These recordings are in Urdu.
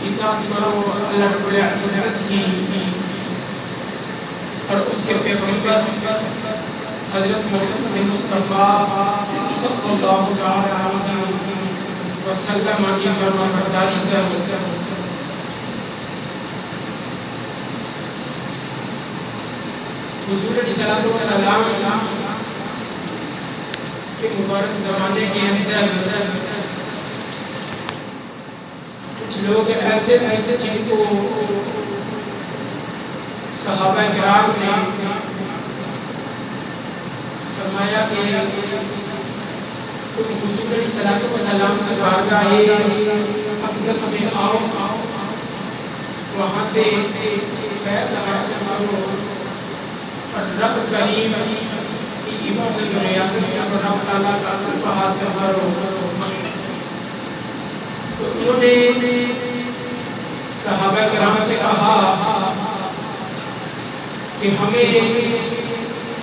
اطاعت کرو اللہ رب العزت کی اور اس کے پیغمبر حضرت محمد مصطفیٰ صلی اللہ علیہ وسلم کی فرما برداری کرو۔ حضور علیہ السلام کے مبارک زمانے کے اندر کچھ لوگ ایسے تھے جن کو صحابہ کرام نے فرمایا کہ تم حضور علیہ السلام سے بارگاہ اقدس میں آؤ، وہاں سے فیض حاصل کرو اور رب کریم کی عبادت میں رب تعالیٰ کا قرب حاصل کرو۔ تو انہوں نے صحابہ کرام سے کہا کہ ہمیں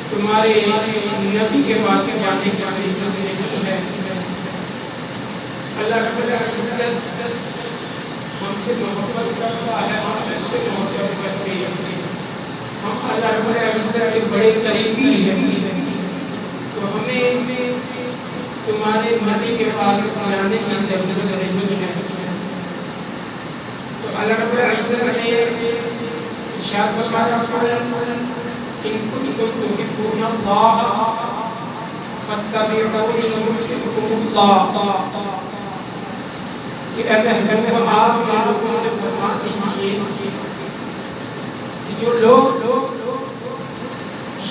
تمہارے نبی کے پاس جانے کی ضرورت نہیں ہے، اللہ رب العزت ہم سے محبت کرتا ہے، ہم اس سے محبت کرتے ہیں، ہم اللہ رب العزت کے بڑے قریبی ہیں، تو ہمیں تمہارے نبی کے پاس جانے کی ضرورت نہیں ہے۔ تو اللہ رب العزت نے ارشاد فرمایا ان کنتم تحبون اللہ فاتبعونی یحببکم اللہ، کہ اے محبوب آپ کے لوگوں سے فرما دیجئے کہ جو لوگ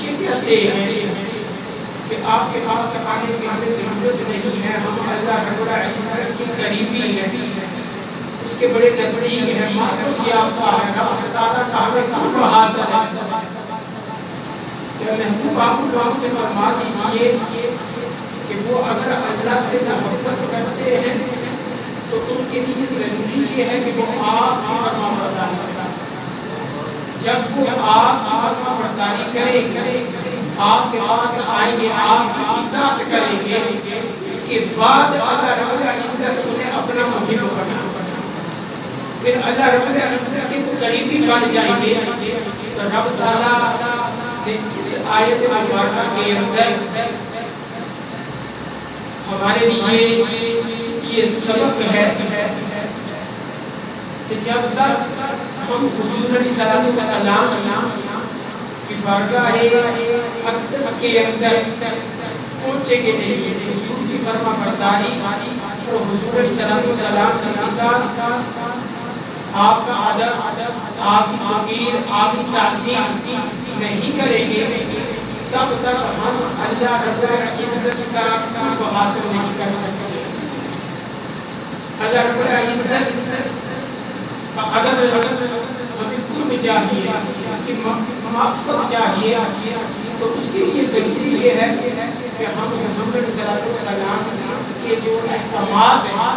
یہ کہتے ہیں کہ آپ کے پاس آنے کی ہمیں ضرورت نہیں ہے، ہم اللہ رب العزت کی قریبی ہیں، اس کے بڑے نزدیک ہیں، معرفت یافتہ ہے، رب تعالیٰ کا ہمیں قرب حاصل ہے، کہ محبوب آپ لوگوں سے فرما دیجئے کہ وہ اگر اللہ سے محبت کرتے ہیں تو ان کے لیے ضروری یہ ہے کہ وہ آپ کی فرما برداری کریں۔ جب وہ آپ کی فرما برداری کریں، آپ کے پاس آئیں گے، آپ کی اطاعت کریں گے، اس کے بعد اللہ رب العزت انہیں اپنا محب بنا، پھر اللہ رب العزت کے قریبی بن جائیں گے۔ تو رب تعالیٰ نے اس آیت مبارکہ کے اندر ہمارے لیے یہ سبق ہے کہ جب تک ہم حضور علیہ السلام کی بارگاہ اقدس کے اندر پہنچیں گے نہیں، حضور کی فرما برداری اور حضور علیہ السلام کی اطاعت، آپ کا ادب، آپ کی توقیر، آپ کی تعظیم نہیں کریں گے، تب تک ہم اللہ رب العزت کا قرب حاصل نہیں کر سکتے۔ اللہ رب العزت اگر ہمیں قرب چاہیے، اس کی معرفت چاہیے، تو اس کے لیے ضروری یہ ہے کہ ہم محمد صلی اللہ علیہ وسلم کے جو احکامات ہیں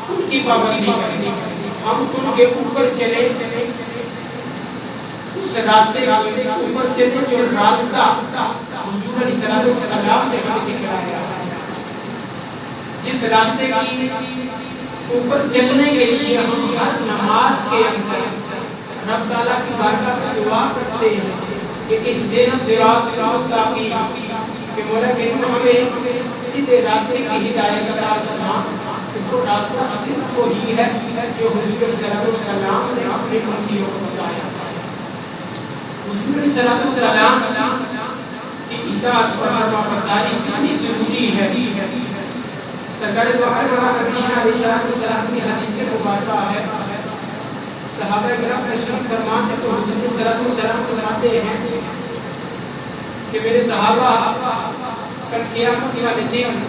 ان کی پابندی کریں، ہم ان کے اوپر چلیں، اس راستے کے اوپر چلیں جو راستہ حضور علیہ السلام نے ہمیں دکھلایا ہے۔ جس راستے کی اوپر چلنے کے لیے ہم ہر نماز کے اندر رب تعالیٰ کی بارگاہ میں دعا کرتے ہیں کہ اہدنا الصراط المستقیم، کہ مولا کریم ہمیں سیدھے راستے کی ہدایت عطا فرما۔ وہ راستہ صرف وہی ہے جو حضور علیہ السلام نے اپنے امتیوں کو بتایا۔ حضور علیہ السلام کی اطاعت اور فرما برداری کتنی ضروری ہے۔ سرکار دو نبی علیہ السلام کی حدیث مبارکہ ہے، صحابہ کرام تشریف فرما تھے تو حضور صلی اللہ علیہ وسلم فرماتے ہیں کہ میرے صحابہ کل قیامت والے دن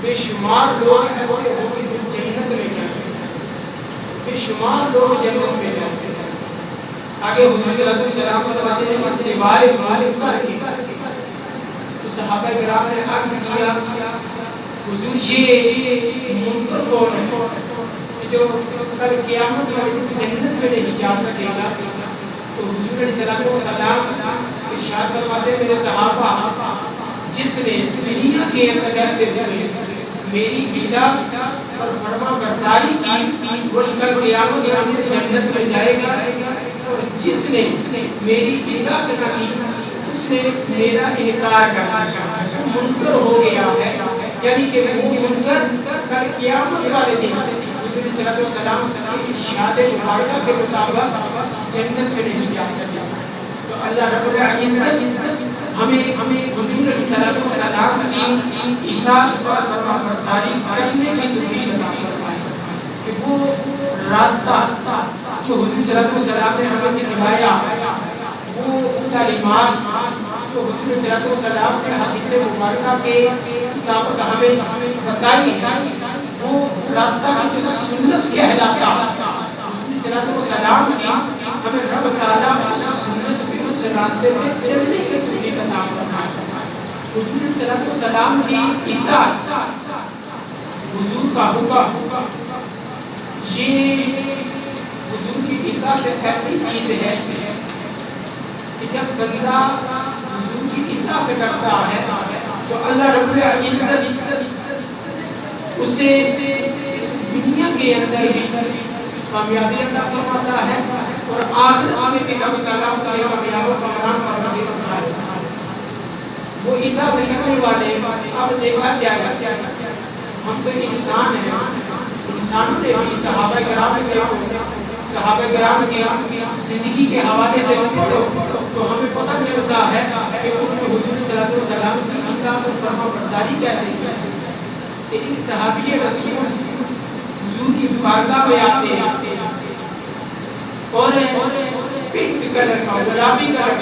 بے شمار لوگ ایسے ہوں گے جو جنت میں جائیں گے، بے شمار لوگ جنت میں جائیں گے۔ آگے حضور صلی اللہ علیہ وسلم فرماتے ہیں کہ سوائے مالک کے، تو صحابہ کرام نے عرض کیا حضور یہ منکر کون ہے جو کل قیامت والے دن جنت میں نہیں جا سکے گا؟ تو حضور علیہ السلام ارشاد فرماتے ہیں میرے صحابہ جس نے دنیا کے اندر رہتے ہوئے میری اطاعت اور فرما برداری کی وہ کل قیامت کے اندر جنت میں جائے گا، اور جس نے میری اطاعت نہ کی اس نے میرا انکار کر دیا، وہ منکر ہو گیا ہے، یعنی کہ وہ منکر کل قیامت والے دن حضور صلی اللہ علیہ وسلم کی ارشاد مبارکہ کے مطابق جنت میں نہیں جا سکتا۔ تو اللہ رب العزت ہمیں حضور علیہ السلام کی اطاعت اور فرمانبرداری کرنے کی توفیق عطا فرمائے، کہ وہ راستہ جو حضور صلی اللہ علیہ وسلم نے ہمیں دکھلایا، وہ تعلیمات جو حضور صلی اللہ علیہ وسلم نے حدیث مبارکہ کے مطابق ہمیں بتائی ہے، وہ راستہ کی جو سنت کہلاتا حضور صلی اللہ علیہ وسلم کی، ہمیں رب تعالیٰ اس سنت پہ اس راستے پہ چلنے کی توفیق عطا فرمائے۔ حضور صلی اللہ علیہ وسلم کی اطاعت، حضور کا حکم، یہ حضور کی اطاعت ایسی چیز ہے کہ جب بندہ حضور کی اطاعت کرتا ہے تو اللہ رب العزت اسے اس دنیا کے اندر ہی کامیابی عطا فرماتا ہے، اور آخرت میں بھی رب تعالیٰ اسے کامیاب و کامران پر نصیب فرماتا ہے۔ وہ اطاعت کرنے والے اب دیکھا جائے گا، ہم تو انسان ہیں، انسانوں نے بھی صحابہ کرام کی زندگی کے حوالے سے پڑھو تو ہمیں پتہ چلتا ہے کہ انہوں نے حضور صلی اللہ علیہ وسلم کی اطاعت و فرمانبرداری کیسے کی۔ کہ ایک صحابی رسول حضور کی بارگاہ میں آتے ہیں اور پنک کلر کا گلابی کلر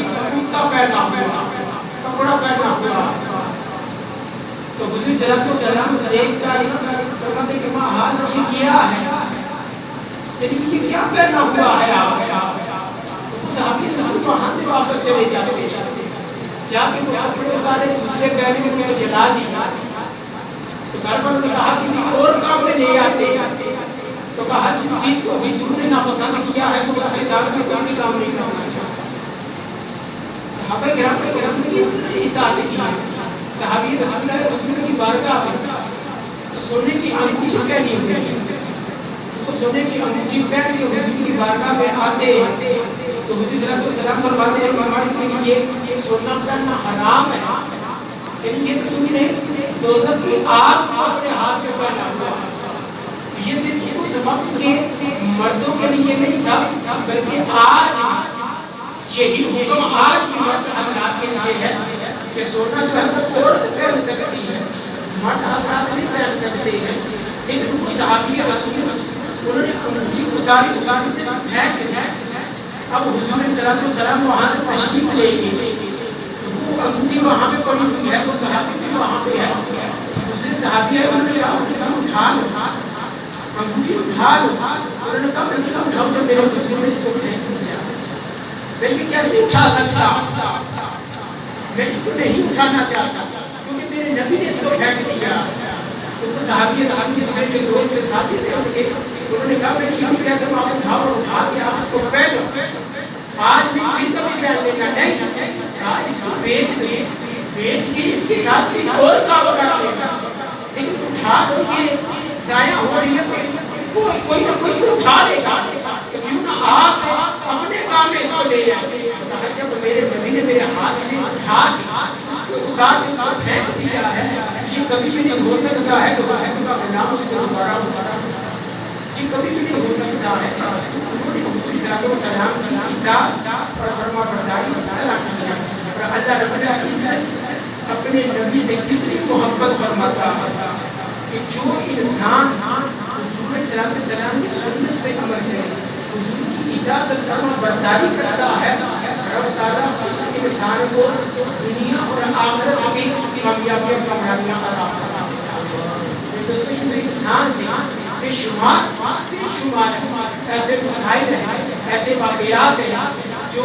کا کرتا پہنا ہوا، کپڑا پہنا ہوا، تو حضور صلی اللہ علیہ وسلم دیکھ کر فرماتے کہ ماں حاضر کیا ہے، لیکن یہ کیا پہنا ہوا ہے آپ؟ تو صحابی رسول وہاں سے واپس چلے جاتے، جا کے وہ کپڑے اتارے، دوسرے پہنے کو جلا دیا، تو گھر پر نے کہا کسی اور کام میں لے آتے، تو کہا جس چیز کو حضور نے ناپسند کیا ہے وہ اس کے ساتھ میں کوئی بھی کام نہیں کرنا چاہتا۔ صحابہ کرام نے اس طرح اطاعت کی ہے۔ صحابی رسول اللہ حضور کی بارگاہ میں سونے کی انگوٹھی پہنی ہوئی ہے، وہ سونے کی انگوٹھی پہن کے حضور کی بارگاہ میں آتے ہیں تو حضور صلی اللہ علیہ وسلم فرماتے ہیں کہ ہمارے لیے یہ سونا پہننا حرام ہے، یعنی یہ تو تم نے دوزخ کی آگ کو اپنے ہاتھ میں پہنا ہوا۔ یہ صرف اس وقت کے مردوں کے لیے نہیں تھا، بلکہ آج یہی حکم آج کی مرد حضرات کے لیے ہے کہ سونا جو ہے وہ عورت پہن سکتی ہے، مرد حضرات نہیں پہن سکتے ہیں۔ لیکن ان کو صحابی رسول انہوں نے انگوٹھی اتاری پھینک دی۔ اب حضور صلی اللہ علیہ وسلم وہاں سے تشریف لے گئے، وہ انگوٹھی وہاں پہ پڑی ہوئی ہے، وہ صحابی بھی وہاں پہ ہے، دوسرے صحابی ہے، انہوں نے کہا انگوٹھی اٹھا لو، انگوٹھی اٹھا لو، انہوں نے کہا میں کیا اٹھاؤں جب میرے حضور نے اس کو پھینک دیا، میں یہ کیسے اٹھا سکتا، میں اس کو نہیں اٹھانا چاہتا کیونکہ میرے نبی نے اس کو پھینک دیا۔ تو وہ صحابی دوسرے جو دوست کے ساتھی تھے انہوں نے کہا میں یہ نہیں کہتا ہوں آپ اٹھاؤ اور اٹھا کے آپ اس کو پہنو، آج نہیں پھر کبھی پہن لینا نہیں، اس کو بیچ دے، بیچ کے اس کے ساتھ کوئی اور کام کر لینا، لیکن اٹھا دو یہ ضائع ہو رہی ہے، کوئی نہ کوئی تو اٹھا لے گا، کیوں نہ آپ اپنے کام میں اس کو لے جائیں۔ جب میرے نبی نے میرے ہاتھ سے اٹھا اس کو اتار کے اس کو پھینک دیا ہے، یہ کبھی بھی نہیں ہو سکتا ہے کہ حضور کا نام اس کو دوبارہ یہ کبھی بھی نہیں ہو سکتا ہے۔ انہوں نے حضور صلی اللہ علیہ وسلم کی اطاعت اور فرمانبرداری اس طرح کی ہے، اور اللہ رب العزت اپنے نبی سے کتنی محبت فرماتا ہے کہ جو انسان حضور صلی اللہ علیہ وسلم کی سنت پہ عمل کرے، حضور کی اطاعت اور فرمانبرداری کرتا ہے، رب تعالیٰ اس انسان کو دنیا اور آخرت کی کامیابیاں عطا فرماتا ہے۔ دوستو یہ تو انسان بے شمار ایسے مسائل ہیں، ایسے واقعات ہیں جو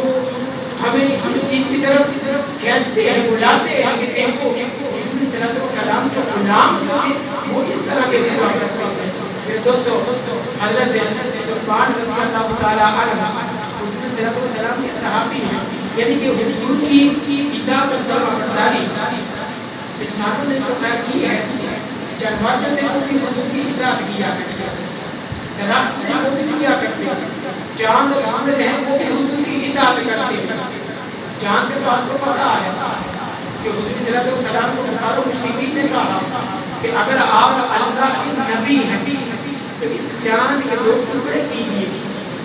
ہمیں اس چیز کی طرف کھینچتے ہیں، بلاتے ہیں کہ دیکھو حضور صلی اللہ علیہ وسلم کے غلام جو تھے وہ اس طرح کے دعا کرتے ہیں۔ میرے دوستو حضرت ثوبان رضی اللہ تعالیٰ عنہ حضور صلی اللہ علیہ وسلم کے صحابی ہیں، یعنی کہ حضور کی اطاعت اور فرمانبرداری انسانوں نے تو خیر کی ہے، جانور جو تھے وہ بھی حضور کی اطاعت کیا کرتے ہیں، درخت ہیں وہ بھی کیا کرتے ہیں، چاند اور سورج ہیں وہ بھی حضور کی اطاعت کرتے ہیں۔ چاند کا تو آپ کو پتہ ہے کہ حضور صلی اللہ علیہ وسلم کو کفار و مشرکین نے کہا کہ اگر آپ اللہ کے نبی ہیں تو اس چاند کے 2 ٹکڑے کیجیے،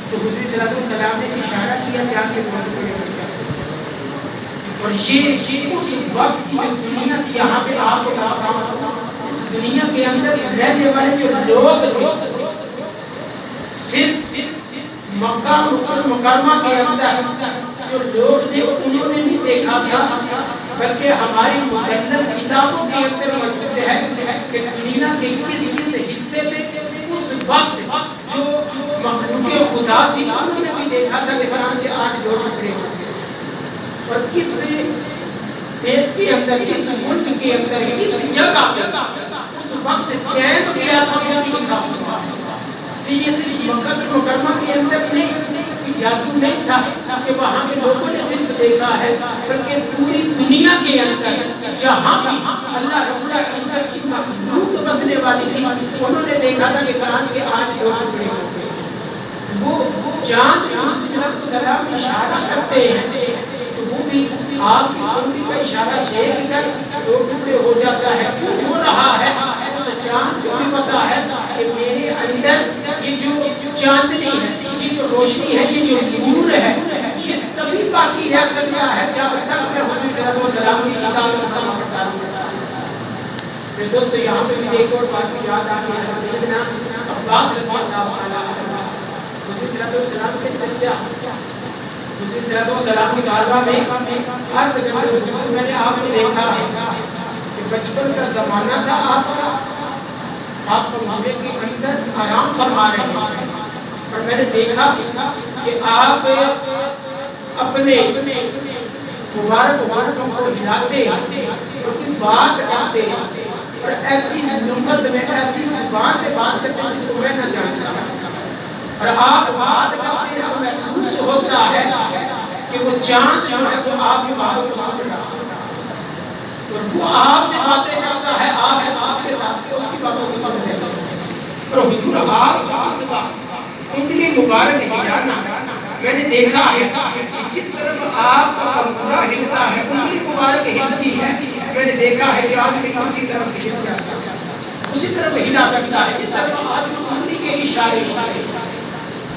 تو حضور صلی اللہ علیہ وسلم نے اشارہ کیا چاند کے 2 ٹکڑے ہو گئے۔ اور یہ اس وقت کی جو دنیا تھی، یہاں پہ آپ کو بتاتا ہوں، اس دنیا کے اندر رہنے والے جو لوگ تھے، صرف مکہ مکرمہ کے اندر جو لوگ تھے انہوں نے نہیں دیکھا تھا، بلکہ ہماری مقدس کتابوں کے اندر موجود ہے کہ دنیا کے کس کس حصے میں اس وقت جو مخلوق خدا تھی انہوں نے بھی دیکھا تھا کہ چاند کے 8 2 ٹکڑے ہوتے ہیں، اور کس دیش کے اندر، کس ملک کے اندر، کس جگہ اس وقت قائم کیا تھا وہ بھی لکھا ہوا ہے۔ یہ صرف مکہ مکرمہ کے اندر نہیں، کوئی جادو نہیں تھا کہ وہاں کے لوگوں نے صرف دیکھا ہے، بلکہ پوری دنیا کے اندر جہاں بھی اللہ رب العزت کی مخلوق بسنے والی تھی انہوں نے دیکھا تھا کہ چاند کے 8 2 ٹکڑے ہو گئے۔ وہ چاند صلی اللہ علیہ وسلم اشارہ کرتے ہیں تو وہ بھی آپ کی انگلی کا اشارہ دیکھ کر 2 ٹکڑے ہو جاتا ہے۔ کیوں ہو رہا ہے؟ اس چاند کو بھی پتا ہے کہ میرے اندر یہ جو چاندنی ہے، یہ جو روشنی ہے، یہ جو نور ہے، یہ تبھی باقی رہ سکتا ہے جب تک میں حضور صلی اللہ علیہ وسلم کی اطاعت و فرما برداری کرتا ہوں۔ میرے دوستو، یہاں پہ مجھے ایک اور بات کی یاد آتی ہے، سیدنا عباس رضی اللہ عنہ حضور صلی اللہ علیہ وسلم کے چچا، حضور صلی اللہ علیہ وسلم کی بارگاہ میں عرض کرتے، حضور میں نے آپ کو دیکھا کہ بچپن کا زمانہ تھا آپ کمرے کے اندر آرام فرما رہے ہیں، اور میں نے دیکھا کہ آپ اپنے مبارک کو ہلاتے ہیں، کوئی بات کرتے ہیں، اور ایسی لغت میں، ایسی زبان میں بات کرتے ہیں جس کو میں نہ جانتا ہوں، اور آپ بات کرتے ہیں اور محسوس ہوتا ہے کہ وہ چاند جو ہے تو آپ کی باتوں کو سن رہا ہے، اور وہ آپ سے باتیں کرتا ہے، آپ اس کے ساتھ اس کی باتوں کو سن رہے ہیں۔ اور حضور آپ انگلی مبارک ہلانا میں نے دیکھا ہے کہ جس طرف آپ کا انگوٹھا ہلتا ہے، انگلی مبارک ہلتی ہے، میں نے دیکھا ہے چاند بھی اسی طرف ہل جاتا ہے، اسی طرف ہلا کرتا ہے جس طرف آپ کی انگلی کے اشارے ہوتے ہیں۔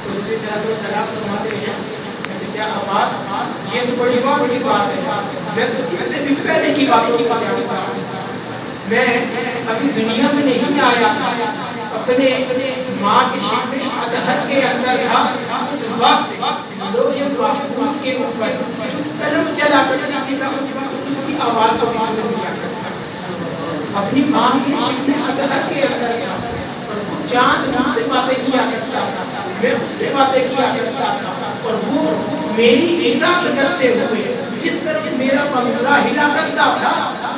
تو حضور صلی اللہ علیہ وسلم فرماتے ہیں، چچا عباس یہ تو بڑی بات ہے، میں تو اس سے بھی پہلے کی باتوں کو جانتا ہوں، میں ابھی دنیا میں نہیں آیا تھا، اپنے ماں کے شکم اطہر کے اندر تھا، اس وقت لوح محفوظ کے اوپر جو قلم چلا کرتی تھی میں اس وقت اس کی آواز کو بھی سن لیا کرتا تھا، اپنی ماں کے شکم اطہر کے اندر تھا، اور وہ چاند مجھ سے باتیں کیا کرتا تھا، میں اس سے باتیں کیا کرتا تھا، اور وہ میری اطاعت کرتے ہوئے جس طرح میرا پنجرہ ہلا کرتا تھا،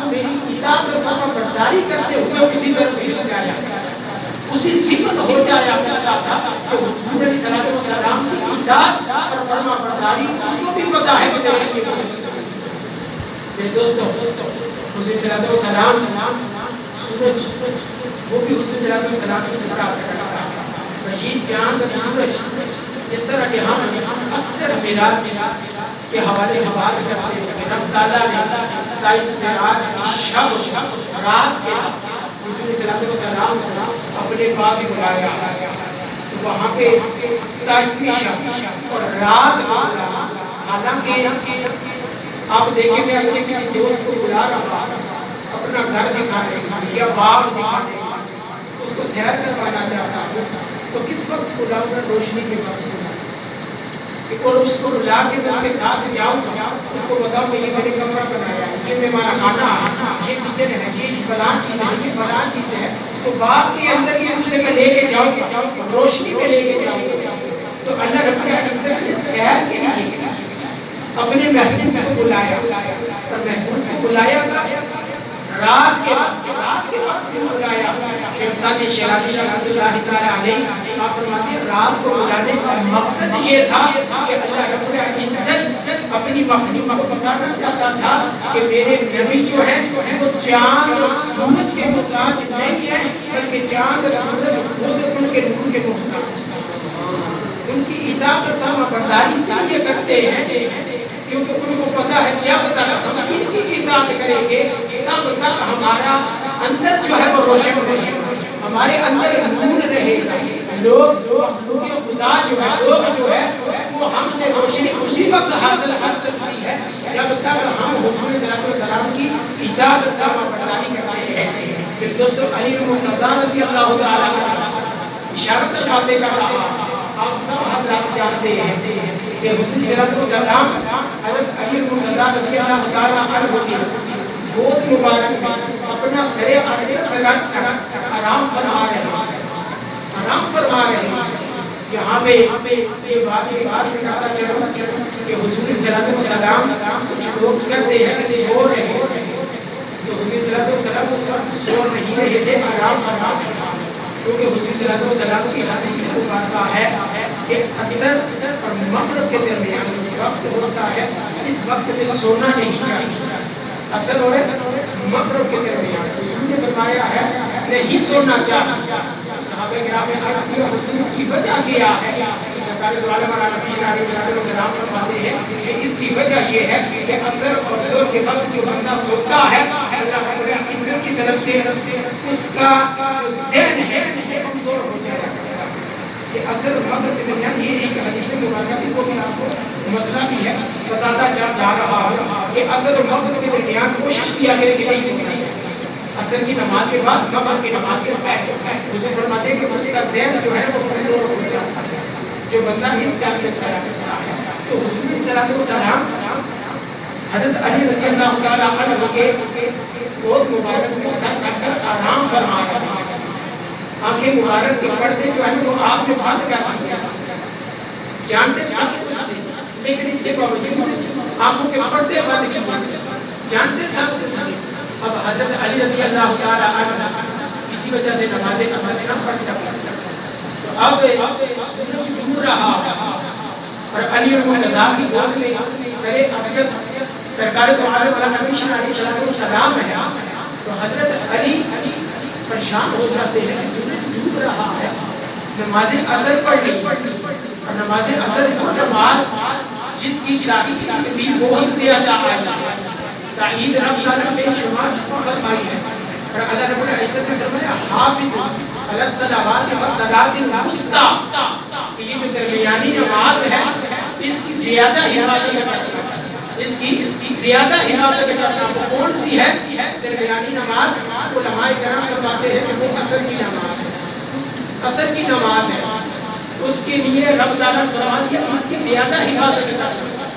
میری اطاعت اور فرما برداری کرتے ہوئے اسی طرح ہل جایا، اسی صفت ہو جایا کرتا تھا کہ حضور علیہ السلام کی اطاعت اور فرما برداری اس کو بھی پتا ہے کہ میرے لیے میرے دوستو، حضور صلی اللہ علیہ وسلم سورج وہ بھی حضور صلی اللہ علیہ وسلم کی اطاعت کرتا ہے، اور یہ چاند اور سورج جس طرح کہ ہم اکثر معراج کے حوالے سے بات کرتے ہیں کہ رب تعالیٰ نے 27 معراج کی شب رات کے حضور صلی اللہ علیہ وسلم کو اپنے پاس بلایا، تو وہاں پہ 27ویں شب اور رات کو بلایا، حالانکہ آپ دیکھیں میں اپنے کسی دوست کو بلا رہا اپنا گھر دکھانے یا باغ دکھانے اس کو سیر کروانا چاہتا ہوں، تو کس وقت بلاؤں گا؟ روشنی کے پاس بلاؤں، اور اس کو بلا کے میں اس کے ساتھ جاؤں گا، اس کو بتاؤں کہ یہ میں نے کمرہ بنایا ہے، یہ میرا کھانا ہے، یہ کچن ہے، یہ فلاں چیز ہے، یہ فلاں چیز ہے، تو باغ کے اندر یہ اسے میں لے کے جاؤں گا، روشنی میں لے کے جاؤں گا، تو اللہ رب العزت نے سیر کے لیے اپنے محبوب کو بلایا، اور محبوب کو بلایا گا رات کے وقت کیوں بلایا؟ شیخ سعدی شیرازی رحمۃ اللہ تعالی علیہ آپ فرماتے ہیں رات کو بلانے کا مقصد یہ تھا کہ اللہ رب العزت اپنی مخلوق کو بتانا چاہتا تھا کہ میرے نبی جو ہے وہ چاند اور سورج کے محتاج نہیں ہے، بلکہ چاند اور سورج خود ان کے نور کے محتاج ہیں۔ ان کی اطاعت اور فرمانبرداری سے یہ کرتے ہیں کیونکہ ان کو پتا ہے جب تک ہم ان کی اطاعت کریں گے تب تک ہمارا اندر جو ہے وہ روشن رہے گا، ہمارے اندر نور رہے گا۔ لوگ خدا جو ہے وہ ہم سے روشنی اسی وقت حاصل کر سکتی ہے جب تک ہم حضور صلی اللہ علیہ وسلم کی اطاعت اور فرمانبرداری کرتے ہیں۔ پھر دوستو علی مرتضیٰ رضی اللہ تعالیٰ عنہ اشارت فرماتے کر رہا، آپ سب حضرات جانتے ہیں کہ حضور صلی اللہ علیہ وسلم حضرت علی مرتضیٰ رضی اللہ تعالیٰ عنہ کی گود مبارک میں اپنا سر اقدس رکھ کر آرام فرما رہے ہیں۔ یہاں پہ یہ بات سے پتہ چلا کہ حضور صلی اللہ علیہ وسلم کچھ لوگ کہتے ہیں کہ سو رہے ہیں، تو حضور صلی اللہ علیہ وسلم اس وقت سو نہیں رہے تھے، آرام فرما رہے تھے، کیونکہ حضور صلی اللہ علیہ وسلم کی حدیث مبارکہ ہے کہ عصر اور مغرب کے درمیان جو وقت ہوتا ہے اس وقت میں سونا نہیں چاہیے۔ عصر اور مغرب کے درمیان حضور نے فرمایا ہے نہیں سونا چاہیے۔ صحابہ کرام نے عرض کیا حضور اس کی وجہ کیا ہے؟ سرکار دو عالم نبی علیہ السلام فرماتے ہیں کہ اس کی وجہ یہ ہے کہ عصر اور ظہر کے وقت جو بندہ سوتا ہے اللہ رب العزت کی طرف سے اس کا جو ذہن ہے وہ کمزور ہو جائے گا۔ کہ عصر اور مغرب کے درمیان یہ ایک حدیث مبارکہ بھی کو بھی آپ کو مسئلہ بھی ہے بتاتا جا رہا ہے کہ عصر اور مغرب کے درمیان کوشش کیا کرے کہ نہیں سونا چاہیے۔ عصر کی نماز کے بعد مغرب کی نماز سے پہلے حضور فرماتے ہیں کہ اس کا ذہن جو ہے وہ کمزور ہو جاتا ہے جو بندہ اس ٹائم پہ سویا کرتا ہے۔ تو حضور صلی اللہ علیہ وسلم حضرت علی رضی اللہ تعالیٰ عنہ کے گود مبارک میں سر رکھ کر آرام فرما رہے ہیں۔ آنکھیں مبارک کے پردے جو ہیں وہ آپ نے بند کر دیا، جانتے سب لیکن اس کے باوجود آنکھوں کے پردے بند کیے، جانتے سب۔ اب حضرت علی رضی اللہ تعالیٰ عنہ کسی وجہ سے نماز عصر نہ پڑھ سکتے، تو اب سورج ڈوب رہا اور علی مرتضیٰ کی گود میں سر اقدس سرکار دو عالم نبی علیہ السلام ہے، تو حضرت علی پریشان ہو جاتے ہیں کہ سورج ڈوب رہا ہے، نماز عصر پڑھنی اور نماز عصر وہ نماز جس کی تاکید بھی بہت زیادہ ہے، تائید رب تعالیٰ بے شمار فرمائی ہے، اور اللہ رب العزت نے فرمایا حافظ علی الصلوات والصلاۃ الوسطیٰ کہ یہ جو درمیانی نماز ہے اس کی زیادہ حفاظت کرنا، اس کی زیادہ حفاظت کرنا وہ کون سی ہے؟ درمیانی نماز علماء کرام فرماتے ہیں کہ وہ عصر کی نماز ہے، عصر کی نماز ہے، اس کے لیے رب تعالیٰ نے فرما دیا اس کی زیادہ حفاظت کرنا،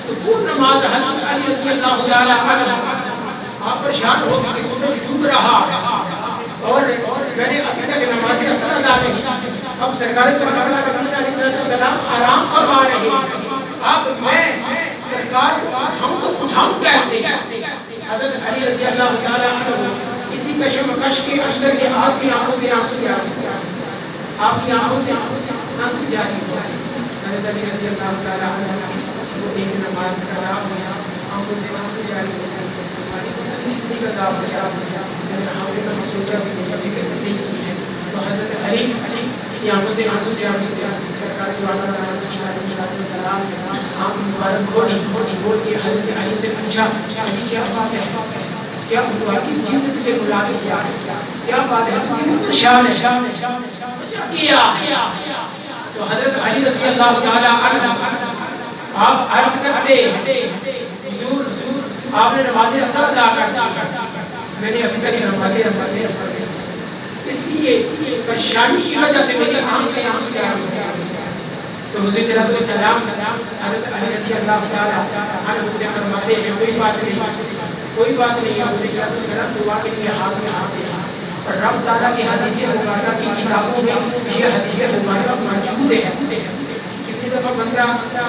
تو وہ نماز حضرت علی رضی اللہ تعالیٰ عنہ آپ پریشان ہو کہ سورج ڈوب رہا اور میں نے ابھی تک نماز عصر ادا نہیں، اب سرکار نبی علیہ السلام آرام فرما رہے ہیں، اب میں سرکار کو اٹھاؤں تو اٹھاؤں کیسے؟ حضرت علی رضی اللہ تعالیٰ عنہ اسی کشمکش کے اندر کے آپ کی آنکھوں سے آنسو جاری ہوا، آپ کی آنکھوں سے آنسو جاری ہوا، حضرت علی رضی اللہ تعالیٰ عنہ وہ ایک نماز قضا ہوا، آنکھوں سے آنسو جاری ہوا، اتنی قضا ہوا، میں نے ہمارے کا سوچا فکر نہیں کی ہے، تو حضرت علی کی آنکھوں سے آنسو جاری ہوا، سرکار جو عالم علیہ السلام آنکھ مبارک کھول کے حضرت علی سے پوچھا علی کیا بات ہے، کیا ہوا، کس چیز نے تجھے بلا کے کیا ہے، کیا بات ہے، تم کیوں پریشان ہے، کیا؟ تو حضرت علی رضی اللہ تعالیٰ عنہ آپ عرض کرتے حضور آپ نے نماز عصر ادا کر دی، میں نے ابھی تک نماز عصر نہیں پڑھی، اس لیے پریشانی کی وجہ سے میری آنکھ سے آنسو جاری ہو گیا۔ تو حضور صلی اللہ علیہ وسلم حضرت علی رضی اللہ تعالیٰ عنہ سے فرماتے ہیں کوئی بات نہیں، حضور صلی اللہ علیہ وسلم دعا کے لیے ہاتھ اٹھاتے ہیں، اور رب تعالیٰ کی حدیث مبارکہ کی کتابوں میں یہ حدیث مبارکہ موجود ہے، کتنے دفعہ بندہ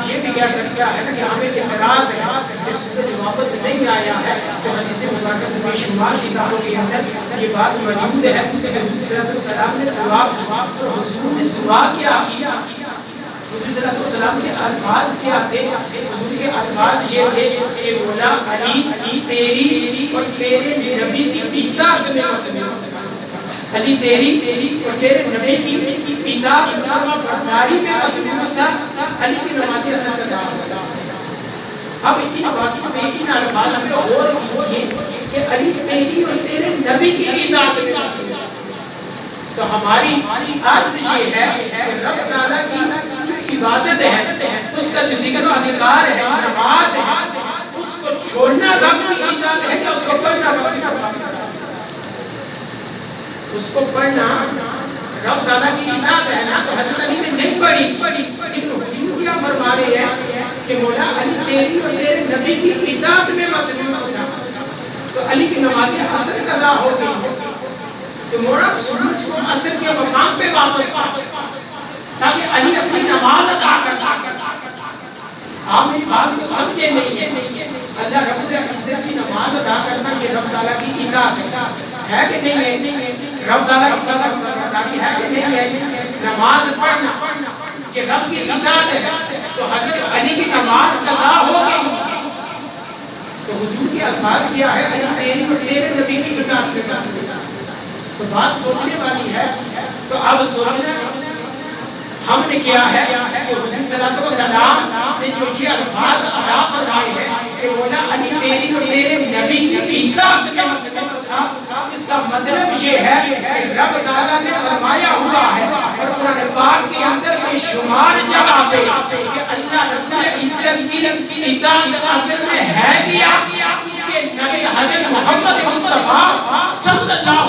یہ بھی کہہ سکتا ہے کہ ہمیں اعتراض ہے اس سورج واپس نہیں آیا ہے، تو حدیث مبارکہ میں شمار کتابوں کے اندر یہ بات موجود ہے کہ حضور صلی اللہ علیہ وسلم نے دعا اور حضور نے دعا کیا، حضور صلی اللہ علیہ وسلم کے الفاظ کیا تھے؟ حضور کے الفاظ یہ تھے کہ مولا علی تیری اور تیرے نبی کی اطاعت میں قسم، علی تیری اور تیرے نبی کی اطاعت فرما برداری میں قسم تھا، علی کی نماز اثر کا دعویٰ۔ اب ان باتوں میں ان الفاظ میں غور کیجیے کہ علی تیری اور تیرے نبی کی اطاعت میں قسم، تو ہماری عرض یہ ہے کہ رب تعالیٰ کی جو عبادت ہے اس کا جو ذکر و اذکار ہے، نماز ہے، اس کو چھوڑنا رب کی اطاعت ہے کہ اس کو پڑھنا رب کی اطاعت ہے؟ اس کو پڑھنا رب تعالیٰ کی اطاعت ہے نا، تو حضرت علی نے نہیں پڑھی، لیکن حضور کیا فرما رہے ہیں کہ مولا علی تیری اور تیرے نبی کی اطاعت میں مصروف تھا، تو علی کی نماز عصر قضا ہو گئی، تو مولا سورج کو عصر کے مقام پہ واپس آ تاکہ علی اپنی نماز ادا کرتا۔ آپ میری بات کو سمجھے نہیں ہے؟ اللہ رب العزت کی نماز ادا کرنا یہ رب تعالیٰ کی اطاعت ہے کہ نہیں ہے؟ رب تعالیٰ کی اطاعت ہے کہ نہیں ہے؟ نماز پڑھنا کہ رب کی اطاعت ہے، تو حضرت علی کی نماز قضا ہو گئی، تو حضور کے الفاظ کیا ہے علی تیری اور تیرے نبی کی اطاعت میں قسم، تو بات سوچنے والی ہے۔ تو اب سوچنا ہم نے کیا ہے کہ حضور صلی اللہ علیہ وسلم نے جو یہ الفاظ ادا فرمائے ہیں کہ مولا علی تیری اور تیرے نبی کی اطاعت میں مصروف تھا، اس کا مطلب یہ ہے کہ رب تعالیٰ نے فرمایا ہوا ہے اور قرآن پاک کے اندر میں شمار جگہ پہ کہ اللہ رب العزت کی اطاعت اصل میں ہے کیا؟ اس کے نبی حضرت محمد مصطفیٰ صلی اللہ